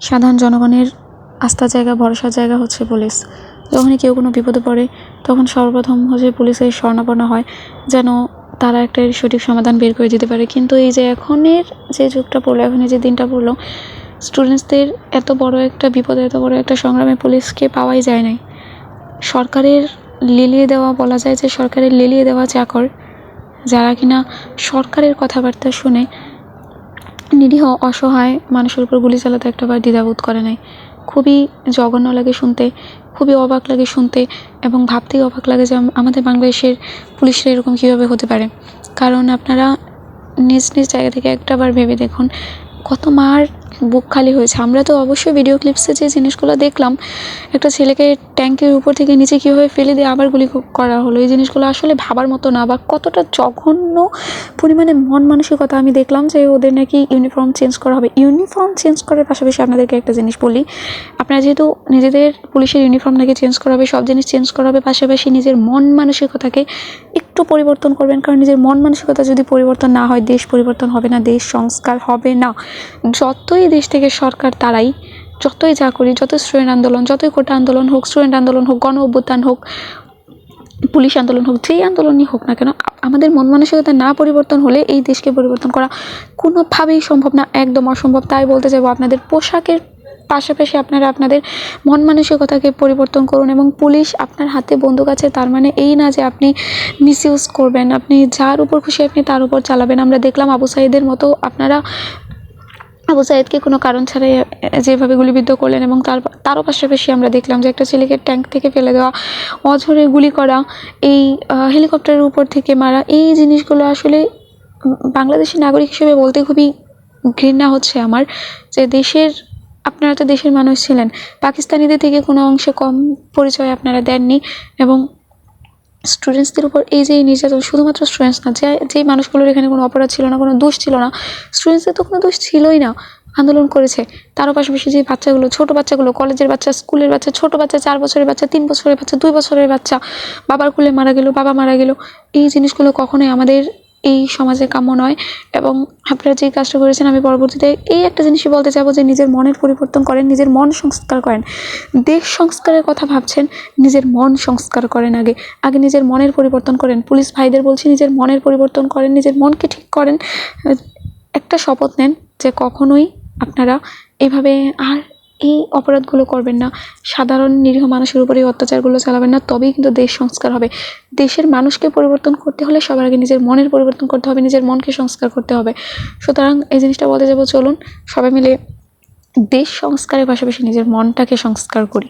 সাধারণ জনগণের আস্থার জায়গা, ভরসার জায়গা হচ্ছে পুলিশ। যখনই কেউ কোনো বিপদে পড়ে তখন সর্বপ্রথম হচ্ছে পুলিশের শরণাপন্ন হয়, যেন তারা একটা সঠিক সমাধান বের করে দিতে পারে। কিন্তু এই যে এখনের যে যুগটা পড়লো, এখনের যে দিনটা পড়লো, স্টুডেন্টসদের এত বড় একটা বিপদে, এত বড় একটা সংগ্রামে পুলিশকে পাওয়াই যায় নাই। সরকারের লেলিয়ে দেওয়া, বলা যায় যে সরকারের লেলিয়ে দেওয়া চাকর, যারা কিনা সরকারের কথাবার্তা শুনে নিরীহ অসহায় মানুষের উপর গুলি চালাতে একটাবার দ্বিধাবোধ করে নাই। খুবই জঘন্য লাগে শুনতে, খুবই অবাক লাগে শুনতে, এবং ভাবতেই অবাক লাগে যে আমাদের বাংলাদেশের পুলিশরা এরকম কীভাবে হতে পারে। কারণ আপনারা নিজ নিজ জায়গা থেকে একটাবার ভেবে দেখুন, কত মার বুক খালি হয়েছে। আমরা তো অবশ্যই ভিডিও ক্লিপসে যে জিনিসগুলো দেখলাম, একটা ছেলেকে ট্যাঙ্কের উপর থেকে নিচে কীভাবে ফেলে দিয়ে আবার গুলি করা হলো, এই জিনিসগুলো আসলে ভাবার মতো না। বা কতটা জঘন্য পরিমাণে মন মানসিকতা আমি দেখলাম যে ওদের নাকি ইউনিফর্ম চেঞ্জ করা হবে। ইউনিফর্ম চেঞ্জ করার পাশাপাশি আপনাদেরকে একটা জিনিস বলি, আপনারা যেহেতু নিজেদের পুলিশের ইউনিফর্ম নাকি চেঞ্জ করা হবে, সব জিনিস চেঞ্জ করা হবে, পাশাপাশি নিজের মন মানসিকতাকে একটু পরিবর্তন করবেন। কারণ নিজের মন মানসিকতা যদি পরিবর্তন না হয়, দেশ পরিবর্তন হবে না, দেশ সংস্কার হবে না। যতই দেশ থেকে সরকার তারাই, যতই যা করি, যত স্টুডেন্ট আন্দোলন, যতই কোটা আন্দোলন হোক, স্টুডেন্ট আন্দোলন হোক, গণ অভ্যুত্থান হোক, পুলিশ আন্দোলন হোক, যেই আন্দোলনই হোক না কেন, আমাদের মন মানসিকতা না পরিবর্তন হলে এই দেশকে পরিবর্তন করা কোনোভাবেই সম্ভব না, একদম অসম্ভব। তাই বলতে চাইবো, আপনাদের পোশাকের পাশাপাশি আপনারা আপনাদের মন মানসিকতাকে পরিবর্তন করুন। এবং পুলিশ আপনার হাতে বন্দুক আছে তার মানে এই না যে আপনি মিসইউজ করবেন, আপনি যার উপর খুশি আপনি তার উপর চালাবেন। আমরা দেখলাম আবু সাঈদের মতো আপনারা আবু সাঈদকে কোনো কারণ ছাড়াই যেভাবে গুলিবিদ্ধ করলেন, এবং তারও পাশাপাশি আমরা দেখলাম যে একটা ছেলেকে ট্যাঙ্ক থেকে ফেলে দেওয়া, অঝরে গুলি করা, এই হেলিকপ্টারের উপর থেকে মারা, এই জিনিসগুলো আসলে বাংলাদেশি নাগরিক হিসেবে বলতে খুবই ঘৃণা হচ্ছে আমার। যে আপনারা তো দেশের মানুষ ছিলেন, পাকিস্তানিদের থেকে কোনো অংশে কম পরিচয় আপনারা দেননি। এবং স্টুডেন্টসদের উপর এই যে নির্যাতন, শুধুমাত্র স্টুডেন্টস না, যেই মানুষগুলোর এখানে কোনো অপরাধ ছিল না, কোনো দোষ ছিল না, স্টুডেন্টসদের তো কোনো দোষ ছিলই না, আন্দোলন করেছে। তারও পাশাপাশি যে বাচ্চাগুলো, ছোট বাচ্চাগুলো, কলেজের বাচ্চা, স্কুলের বাচ্চা, ছোট বাচ্চা, 4 বছরের বাচ্চা, 3 বছরের বাচ্চা, 2 বছরের বাচ্চা, বাবার কোলে মারা গেল, বাবা মারা গেল, এই জিনিসগুলো কখনোই আমাদের এই সমাজে কাম্য নয়। এবং আপনারা যে কাজটা করেছেন, আমি পরবর্তীতে এই একটা জিনিসই বলতে চাইবো যে নিজের মনের পরিবর্তন করেন, নিজের মন সংস্কার করেন। দেশ সংস্কারের কথা ভাবছেন, নিজের মন সংস্কার করেন। আগে নিজের মনের পরিবর্তন করেন। পুলিশ ভাইদের বলছি, নিজের মনের পরিবর্তন করেন, নিজের মনকে ঠিক করেন। একটা শপথ নেন যে কখনোই আপনারা এভাবে আর এই অপরাধগুলো করবেন না, সাধারণ নিরীহ মানুষের উপরে এই অত্যাচারগুলো চালাবেন না। তবেই কিন্তু দেশ সংস্কার হবে। দেশের মানুষকে পরিবর্তন করতে হলে সবার আগে নিজের মনের পরিবর্তন করতে হবে, নিজের মনকে সংস্কার করতে হবে। সুতরাং এই জিনিসটা বলতে যাবো, চলুন সবাই মিলে দেশ সংস্কারের পাশাপাশি নিজের মনটাকে সংস্কার করি।